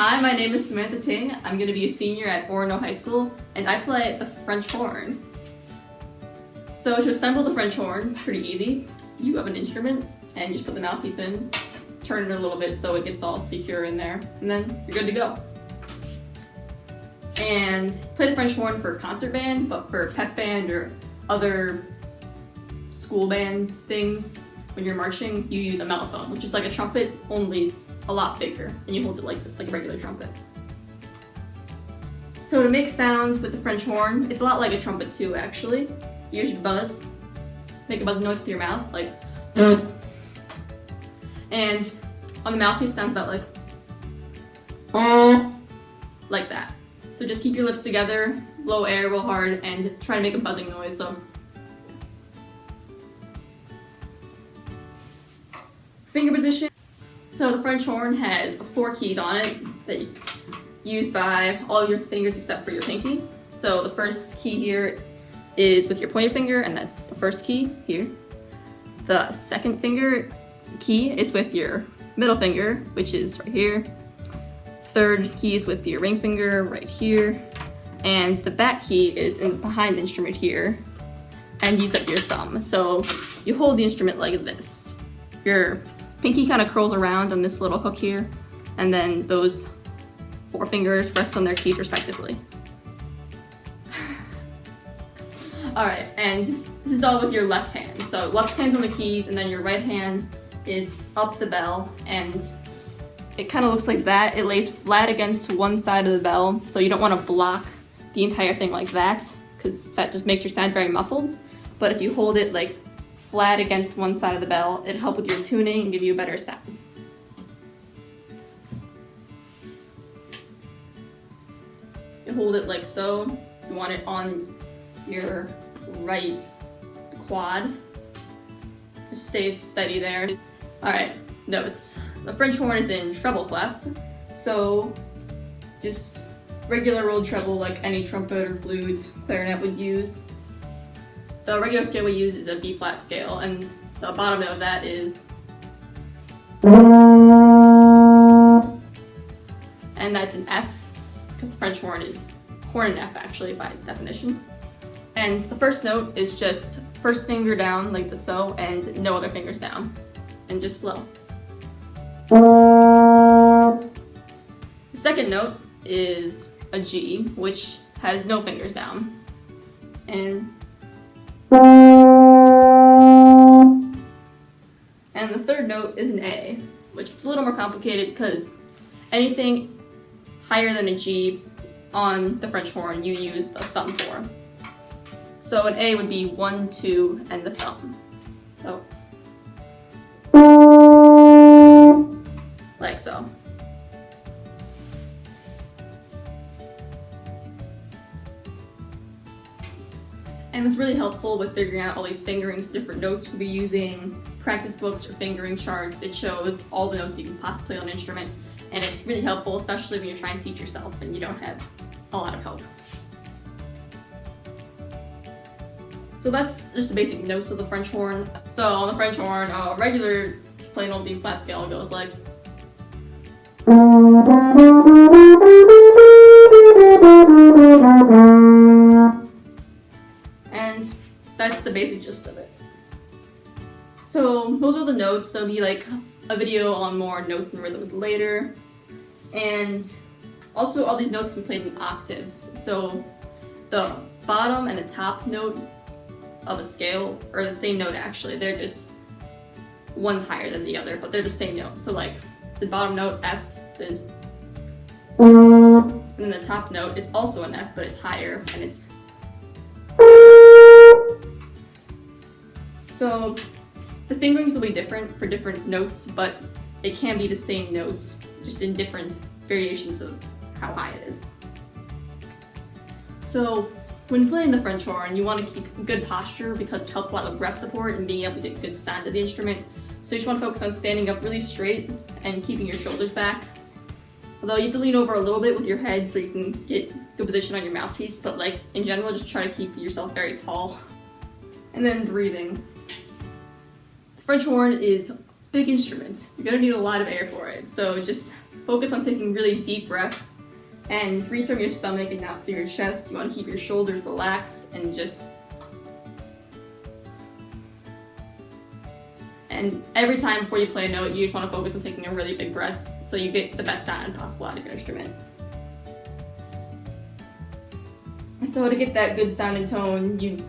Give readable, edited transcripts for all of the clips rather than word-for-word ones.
Hi, my name is Samantha Ting. I'm going to be a senior at Orono High School, and I play the French horn. So to assemble the French horn, it's pretty easy. You have an instrument, and just put the mouthpiece in, turn it a little bit so it gets all secure in there, and then you're good to go. And play the French horn for concert band, but for pep band or other school band things, when you're marching, you use a mellophone, which is like a trumpet, only it's a lot bigger, and you hold it like this, like a regular trumpet. So to make sound with the French horn, it's a lot like a trumpet too, actually. You use your buzz, make a buzzing noise with your mouth, like and on the mouthpiece sounds about like that. So just keep your lips together, blow air real hard, and try to make a buzzing noise. So finger position. So the French horn has 4 keys on it that you use by all your fingers except for your pinky. So the first key here is with your pointer finger, and that's the first key here. The second finger key is with your middle finger, which is right here. Third key is with your ring finger right here. And the back key is behind the instrument here, and use up your thumb. So you hold the instrument like this. Your pinky kind of curls around on this little hook here, and then those 4 fingers rest on their keys respectively. Alright, and this is all with your left hand. So left hand's on the keys, and then your right hand is up the bell, and it kind of looks like that. It lays flat against one side of the bell, so you don't want to block the entire thing like that, because that just makes your sound very muffled. But if you hold it like flat against one side of the bell, it'll help with your tuning and give you a better sound. You hold it like so. You want it on your right quad. Just stay steady there. Alright, notes. The French horn is in treble clef, so just regular old treble like any trumpet or flute, clarinet would use. The regular scale we use is a B flat scale, and the bottom note of that is, and that's an F, because the French horn is horn in F actually by definition. And the first note is just first finger down like the so, and no other fingers down, and just blow. The second note is a G, which has no fingers down, and the third note is an A, which is a little more complicated because anything higher than a G on the French horn you use the thumb for. So an A would be 1, 2, and the thumb. So like so. And it's really helpful with figuring out all these fingerings, different notes you'll be using, practice books or fingering charts. It shows all the notes you can possibly play on an instrument, and it's really helpful, especially when you're trying to teach yourself and you don't have a lot of help. So that's just the basic notes of the French horn. So on the French horn, a regular plain old B flat scale goes like, and that's the basic gist of it. So those are the notes. There'll be like a video on more notes and rhythms later. And also all these notes can be played in octaves. So the bottom and the top note of a scale are the same note actually. They're just, one's higher than the other, but they're the same note. So like the bottom note, F, is, and then the top note is also an F, but it's higher, and it's. So the fingerings will be different for different notes, but it can be the same notes, just in different variations of how high it is. So when playing the French horn, you want to keep good posture because it helps a lot with breath support and being able to get good sound of the instrument. So you just want to focus on standing up really straight and keeping your shoulders back. Although you have to lean over a little bit with your head so you can get good position on your mouthpiece, but like in general, just try to keep yourself very tall. And then breathing. The French horn is a big instrument. You're gonna need a lot of air for it, so just focus on taking really deep breaths and breathe from your stomach and not through your chest. You want to keep your shoulders relaxed and every time before you play a note, you just want to focus on taking a really big breath so you get the best sound possible out of your instrument. So to get that good sound and tone, you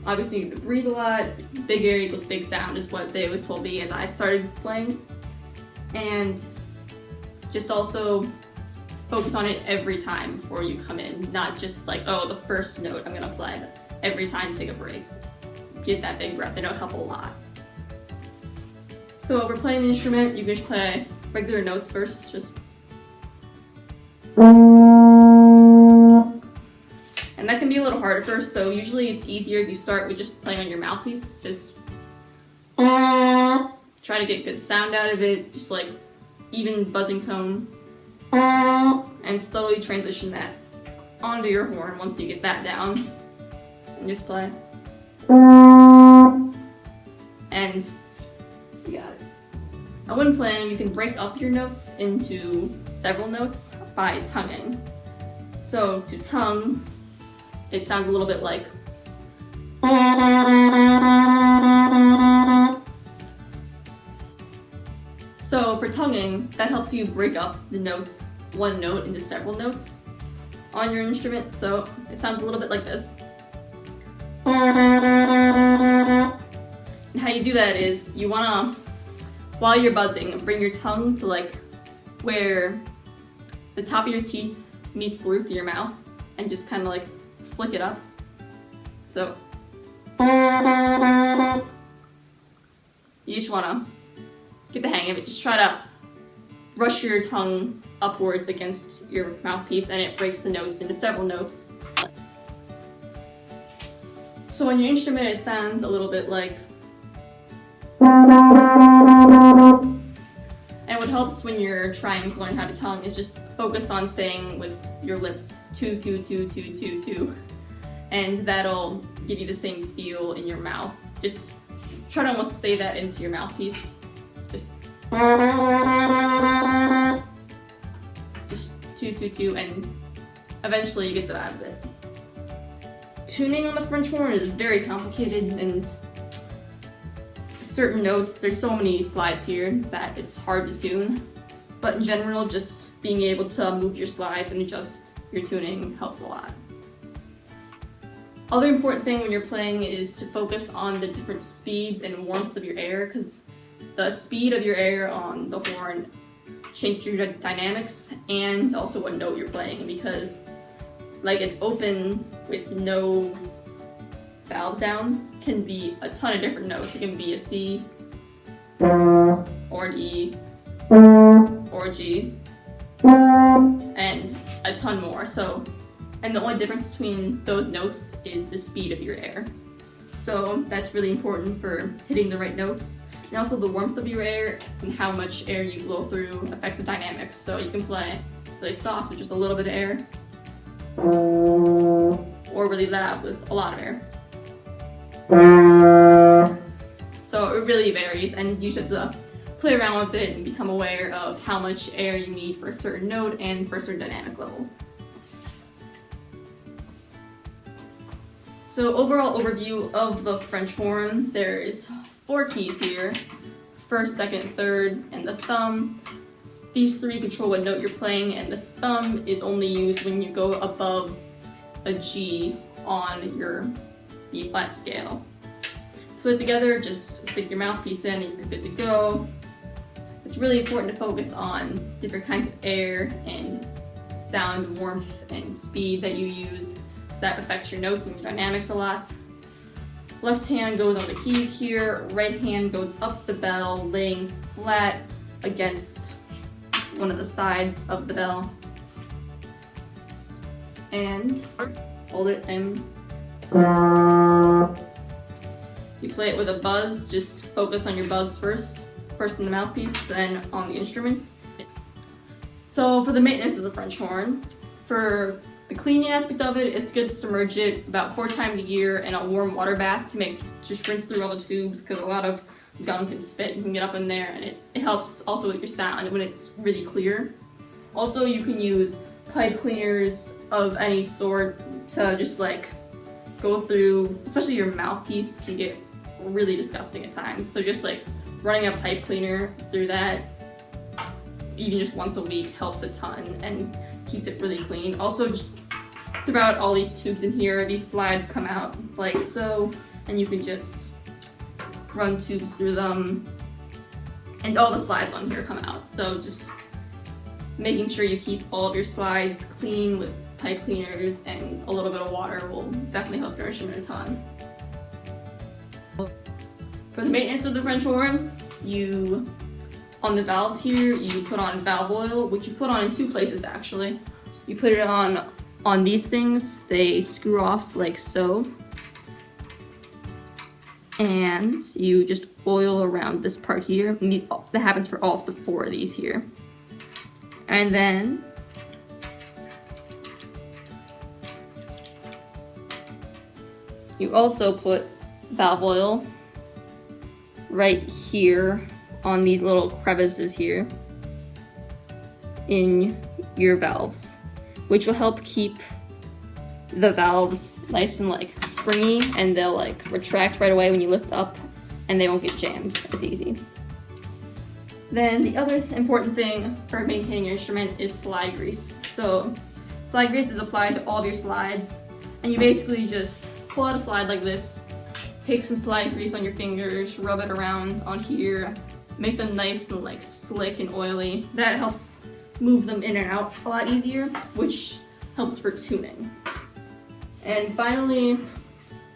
obviously need to breathe a lot. Big air equals big sound is what they always told me as I started playing. And just also focus on it every time before you come in, not just like, oh, the first note I'm gonna play, but every time take a break. Get that big breath, it'll help a lot. So if we're playing the instrument, you can just play regular notes first, and that can be a little hard at first, so usually it's easier if you start with just playing on your mouthpiece. Just try to get good sound out of it, just like even buzzing tone, and slowly transition that onto your horn once you get that down, and just play. And you got it. Now when playing, you can break up your notes into several notes by tonguing. So to tongue, it sounds a little bit like so for tonguing, that helps you break up the notes, one note, into several notes on your instrument. So it sounds a little bit like this. And how you do that is you wanna, while you're buzzing, bring your tongue to like where the top of your teeth meets the roof of your mouth and just kind of like flick it up. So you just wanna get the hang of it. Just try to brush your tongue upwards against your mouthpiece and it breaks the notes into several notes. So on your instrument it sounds a little bit like. And what helps when you're trying to learn how to tongue is just focus on saying with your lips 2, 2, 2, 2, 2, 2. And that'll give you the same feel in your mouth. Just try to almost say that into your mouthpiece. Just 2, 2, 2, and eventually you get the vibe of it. Tuning on the French horn is very complicated, and certain notes, there's so many slides here that it's hard to tune. But in general, just being able to move your slides and adjust your tuning helps a lot. Other important thing when you're playing is to focus on the different speeds and warmths of your air, because the speed of your air on the horn changes your dynamics and also what note you're playing, because like an open with no valves down can be a ton of different notes. It can be a C, or an E, or a G, and a ton more. So, and the only difference between those notes is the speed of your air. So that's really important for hitting the right notes. And also the warmth of your air and how much air you blow through affects the dynamics. So you can play really soft with just a little bit of air, or really loud with a lot of air. So it really varies, and you should play around with it and become aware of how much air you need for a certain note and for a certain dynamic level. So overall overview of the French horn, there is 4 keys here: first, second, third, and the thumb. These 3 control what note you're playing, and the thumb is only used when you go above a G on your B flat scale. To put it together, just stick your mouthpiece in and you're good to go. It's really important to focus on different kinds of air and sound warmth and speed that you use, because that affects your notes and your dynamics a lot. Left hand goes on the keys here, right hand goes up the bell, laying flat against one of the sides of the bell. And hold it and you play it with a buzz. Just focus on your buzz first on the mouthpiece, then on the instrument. So for the maintenance of the French horn, for the cleaning aspect of it, it's good to submerge it about 4 times a year in a warm water bath to just rinse through all the tubes, because a lot of gunk and spit can get up in there, and it helps also with your sound when it's really clear. Also, you can use pipe cleaners of any sort to just like go through, especially your mouthpiece can get really disgusting at times. So just like running a pipe cleaner through that, even just once a week, helps a ton and keeps it really clean. Also, just throughout all these tubes in here, these slides come out like so, and you can just run tubes through them, and all the slides on here come out. So just making sure you keep all of your slides clean with pipe cleaners and a little bit of water will definitely help your instrument a ton. For the maintenance of the French horn, on the valves here, you put on valve oil, which you put on in two places actually. You put it on these things, they screw off like so. And you just oil around this part here. That happens for all four of these here. And then you also put valve oil right here on these little crevices here in your valves, which will help keep the valves nice and like springy, and they'll like retract right away when you lift up, and they won't get jammed as easy. Then the other important thing for maintaining your instrument is slide grease. So slide grease is applied to all of your slides, and you basically just pull out a slide like this, take some slide grease on your fingers, rub it around on here, make them nice and like slick and oily. That helps move them in and out a lot easier, which helps for tuning. And finally,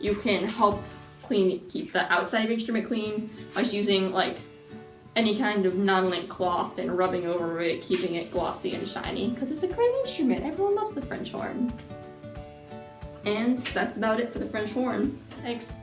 you can help keep the outside of your instrument clean by just using like any kind of non-lint cloth and rubbing over it, keeping it glossy and shiny, because it's a great instrument. Everyone loves the French horn. And that's about it for the French horn. Thanks.